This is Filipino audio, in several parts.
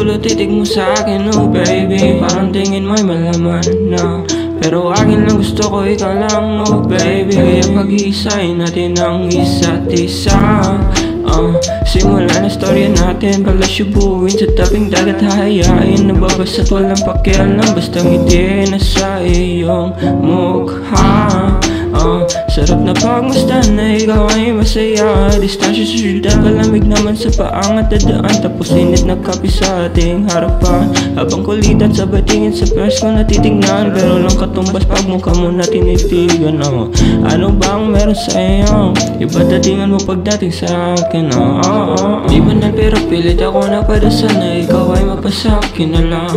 Tulo titig mo sa'kin, oh baby, parang tingin mo'y malaman na. Pero akin lang gusto ko, ikaw lang, oh baby. Kaya pag-iisahin natin ang isa't isa. Simula na storya natin, paglasyubuin sa tabing dagat, hahayain nababas at walang pakialam. Basta ngiti na sa iyong mukha. Sarap na pagmasdan na ikaw ay masaya. Distansya sa syudad, palamig naman sa paangat na daan. Tapos init na kape sa ating harapan. Habang kulitan sabay tingin sa pers ko natitignan. Pero lang katumbas pag mukha mo na tinitigan. Ano bang meron sa iyo? Iba datingan mo pagdating sa akin. Di banal pero pilit ako na padasan na ikaw ay mapasakin na lang.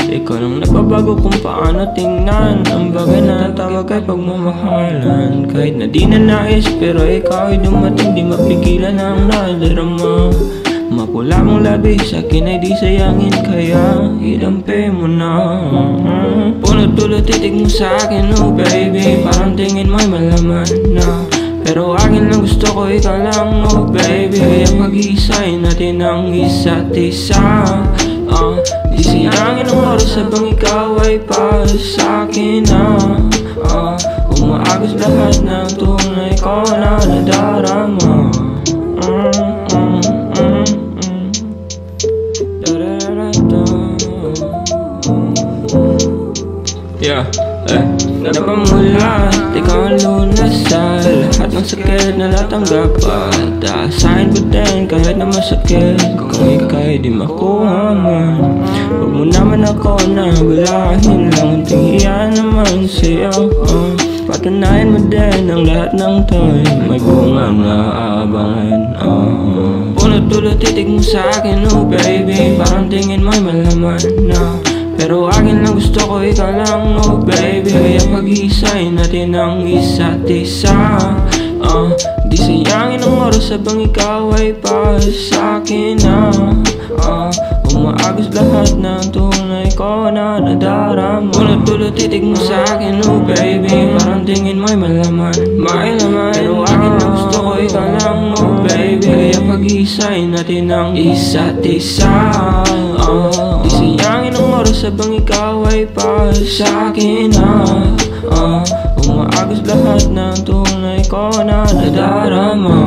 Ikaw lang nagbabago kung paano tingnan ang bagay na tawag ay pagmamahalan. Kahit na di na nais pero ikaw ay dumating, di mapigilan ang nadarama. Mapula mong labi sa'kin ay di sayangin, kaya idampi mo na. Punot tulo titig mo sa'kin, oh baby, parang tingin mo'y malaman na. Pero akin lang gusto ko, ikaw lang, oh baby. Kaya pag-iisahin natin ang isa't isa. Di sayangin ang oras habang ikaw ay para sa'kin na. Umaagos lahat ng tunay ko na nadarama. Napamulat, ikaw ang lunas sa lahat ng sakit na natanggap at aasahin ko din kahit na masakit. Kung ika'y di makuha man, huwag mo naman ako na balahin lang. Unting iyan naman sa'yo, patunayan mo din ang lahat ng to'y may bungang naaabangan. Punot tulo titig mo sa'kin, oh baby, parang tingin mo'y malaman na. Pero akin lang gusto ko, ikaw lang, oh baby. Kaya pag-iisahin natin ang isa't isa. Di sayangin ang oras habang ikaw ay para sa'kin na. Umaagos lahat ng tunay ko na nadarama. Punot tulo titig mo sa'kin, oh baby, parang tingin mo'y malaman. Pero akin lang gusto ko, ikaw lang, oh baby. Kaya pag-iisahin natin ang isa't isa. Di sayangin ang oras habang ikaw ay para sa'kin na. Umaagos lahat ng tunay ko na nadarama.